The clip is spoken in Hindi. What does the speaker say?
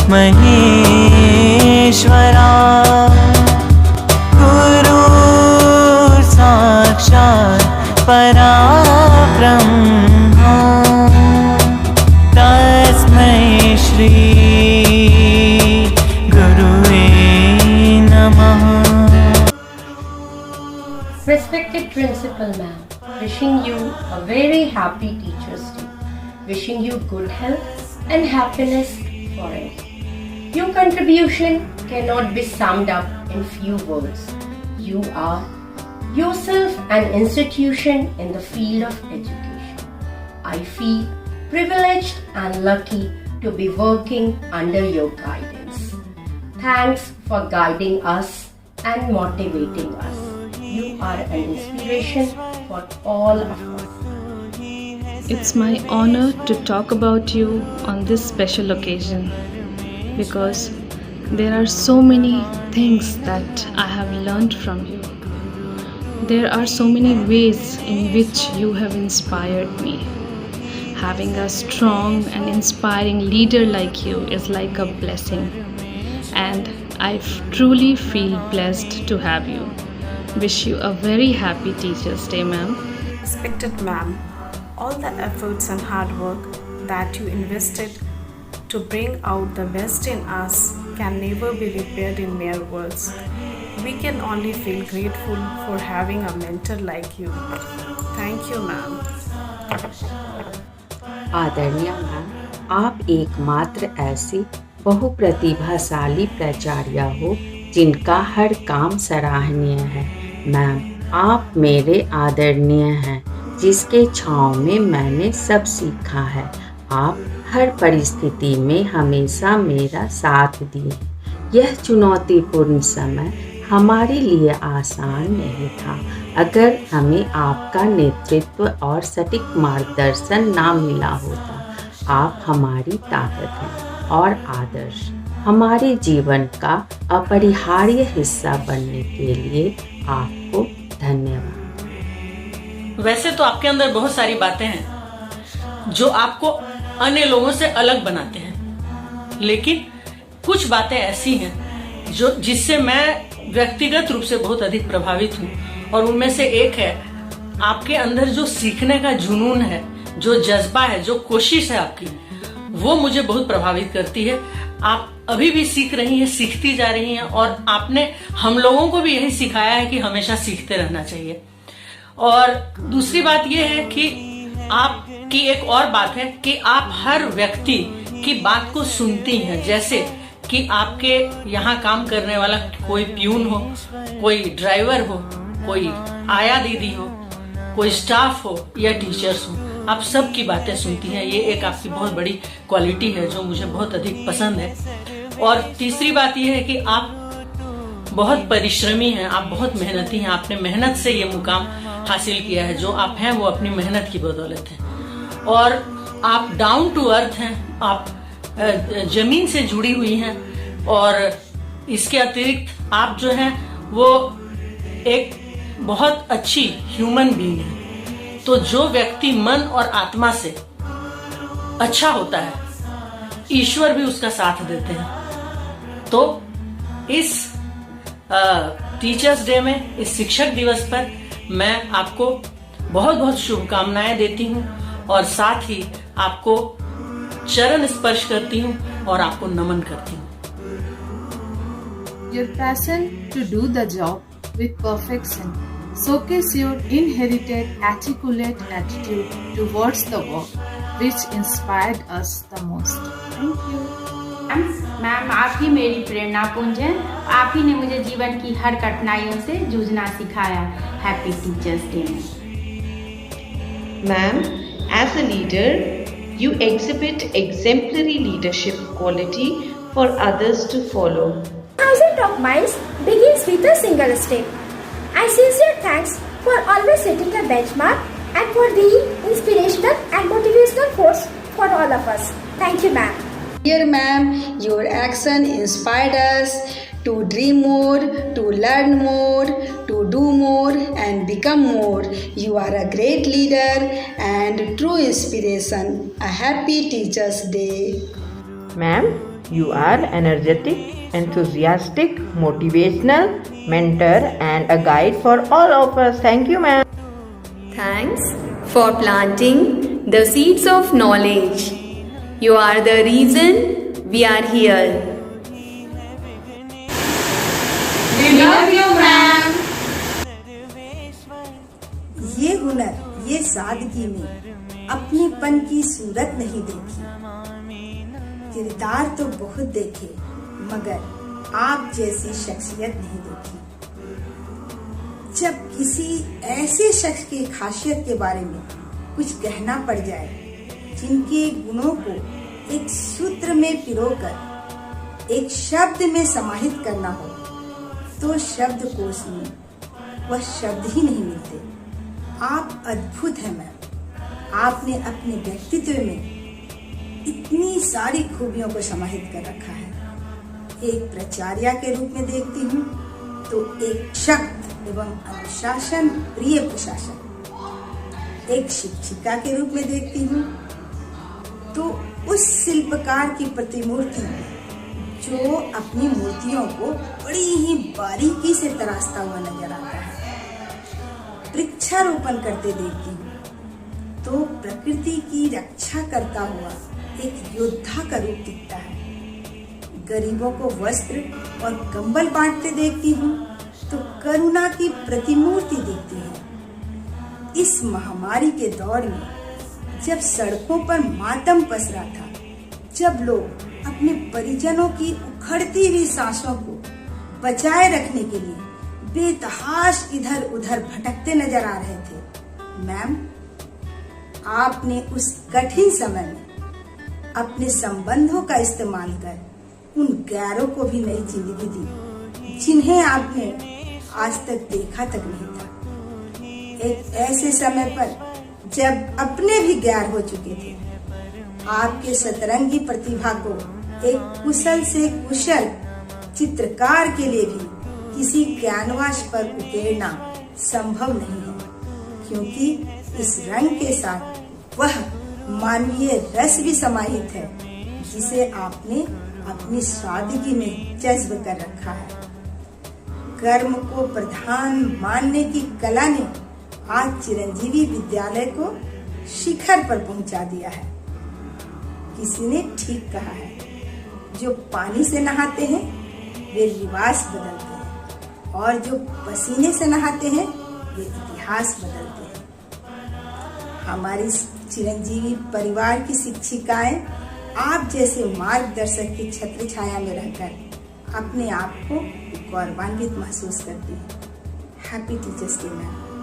महेश्वरा गुरु साक्षात् पराब्रह्मा तस्मै श्री गुरुवे नमः। Respected Principal Ma'am, wishing you a very happy Teachers' Day. Wishing you good health and happiness forever. Your contribution cannot be summed up in few words. You are yourself an institution in the field of education. I feel privileged and lucky to be working under your guidance. Thanks for guiding us and motivating us. You are an inspiration for all of us. It's my honor to talk about you on this special occasion because there are so many things that I have learned from you. There are so many ways in which you have inspired me. Having a strong and inspiring leader like you is like a blessing, and I truly feel blessed to have you. Wish you a very happy Teachers' Day, ma'am. Respected ma'am, all the efforts and hard work that you invested to bring out the best in us can never be repaired in mere words. We can only feel grateful for having a mentor like you. Thank you, ma'am. आदरणीय मैम, आप एकमात्र ऐसी बहुप्रतिभाशाली प्राचार्य हो जिनका हर काम सराहनीय है। मैम, आप मेरे आदरणीय हैं जिसके छाँव में मैंने सब सीखा है। आप हर परिस्थिति में हमेशा मेरा साथ दिए। यह चुनौतीपूर्ण समय हमारे लिए आसान नहीं था अगर हमें आपका नेतृत्व और सटीक मार्गदर्शन ना मिला होता। आप हमारी ताकत हैं और आदर्श हमारे जीवन का अपरिहार्य हिस्सा बनने के लिए आपको धन्यवाद। वैसे तो आपके अंदर बहुत सारी बातें हैं जो आपको अन्य लोगों से अलग बनाते हैं, लेकिन कुछ बातें ऐसी हैं जो जिससे मैं व्यक्तिगत रूप से बहुत अधिक प्रभावित हूँ, और उनमें से एक है आपके अंदर जो सीखने का जुनून है, जो जज्बा है, जो कोशिश है आपकी, वो मुझे बहुत प्रभावित करती है। आप अभी भी सीख रही हैं, सीखती जा रही हैं, और आपने हम लोगों को भी यही सिखाया है कि हमेशा सीखते रहना चाहिए। और दूसरी बात यह है कि आपकी एक और बात है कि आप हर व्यक्ति की बात को सुनती हैं। जैसे कि आपके यहाँ काम करने वाला कोई प्यून हो, कोई ड्राइवर हो, कोई आया दीदी हो, कोई स्टाफ हो या टीचर्स हो, आप सबकी बातें सुनती हैं। ये एक आपकी बहुत बड़ी क्वालिटी है जो मुझे बहुत अधिक पसंद है। और तीसरी बात यह है कि आप बहुत परिश्रमी हैं, आप बहुत मेहनती हैं। आपने मेहनत से ये मुकाम हासिल किया है। जो आप हैं वो अपनी मेहनत की बदौलत है। और आप डाउन टू अर्थ हैं, आप जमीन से जुड़ी हुई हैं, और इसके अतिरिक्त आप जो हैं वो एक बहुत अच्छी ह्यूमन बीइंग है। तो जो व्यक्ति मन और आत्मा से अच्छा होता है, ईश्वर भी उसका साथ देते हैं। तो इस टीचर्स डे में, इस शिक्षक दिवस पर मैं आपको बहुत बहुत शुभकामनाएं देती हूँ, और साथ ही आपको चरण स्पर्श करती हूँ और आपको नमन करती हूँ। Your passion to do the job with perfection showcase your inherited articulate attitude towards the work, which inspired us the most. Thank you. Ma'am, आप ही मेरी प्रेरणा पुंज हैं। आप ही ने मुझे जीवन की हर कठिनाइयों से जूझना सिखाया। Happy teachers day. Ma'am, as a leader, you exhibit exemplary leadership quality for others to follow. Thousands of miles begins with a single step. I sincere thanks for always setting a benchmark and for being inspirational and motivational force for all of us. Thank you, ma'am. Dear ma'am, your action inspired us to dream more, to learn more, to do more and become more. You are a great leader and true inspiration. A happy Teachers' Day. Ma'am, You are energetic, enthusiastic, motivational, mentor and a guide for all of us. Thank you, ma'am. Thanks for planting the seeds of knowledge. You are the reason we are here. We love you, ma'am. ये हुनर, ये सादगी में अपनेपन की सूरत नहीं देखी। किरदार तो बहुत देखे मगर आप जैसी शख्सियत नहीं देखी। जब किसी ऐसे शख्स की खासियत के बारे में कुछ कहना पड़ जाए जिनके गुणों को एक सूत्र में पिरोकर एक शब्द में समाहित करना हो तो शब्दकोश में वह शब्द ही नहीं मिलते। आप अद्भुत हैं मैम। आपने अपने व्यक्तित्व में इतनी सारी खूबियों को समाहित कर रखा है। एक प्राचार्य के रूप में देखती हूँ तो एक शक्त एवं अनुशासन प्रिय प्रशासन, एक शिक्षिका के रूप में देखती हूँ तो उस शिल्पकार की प्रतिमूर्ति जो अपनी मूर्तियों को बड़ी ही बारीकी से तराशता हुआ नजर आता है। वृक्षारोपण करते देखती हूँ तो प्रकृति की रक्षा करता हुआ एक योद्धा का रूप दिखता है। गरीबों को वस्त्र और कंबल बांटते देखती हूँ तो करुणा की प्रतिमूर्ति दिखती है। इस महामारी के दौर में जब सड़कों पर मातम पसरा था, जब लोग अपने परिजनों की उखड़ती हुई सांसों को बचाए रखने के लिए बेतहाश इधर उधर भटकते नजर आ रहे थे, मैम आपने उस कठिन समय में अपने संबंधों का इस्तेमाल कर उन गैरों को भी नई जिंदगी दी जिन्हें आपने आज तक देखा तक नहीं था। एक ऐसे समय पर जब अपने भी गैर हो चुके थे, आपके सतरंगी प्रतिभा को एक कुशल से कुशल चित्रकार के लिए भी किसी कैनवास पर उकेरना संभव नहीं है, क्योंकि इस रंग के साथ वह मानवीय रस भी समाहित है जिसे आपने अपनी सादगी में जज्ब कर रखा है। कर्म को प्रधान मानने की कला ने आज चिरंजीवी विद्यालय को शिखर पर पहुंचा दिया है। किसी ने ठीक कहा है, जो पानी से नहाते हैं वे लिबास बदलते हैं और जो पसीने से नहाते हैं वे इतिहास बदलते हैं। हमारी चिरंजीवी परिवार की शिक्षिकाएं आप जैसे मार्गदर्शक की छत्र छाया में रहकर अपने आप को गौरवान्वित महसूस करती हैं। Happy teachers day ma'am.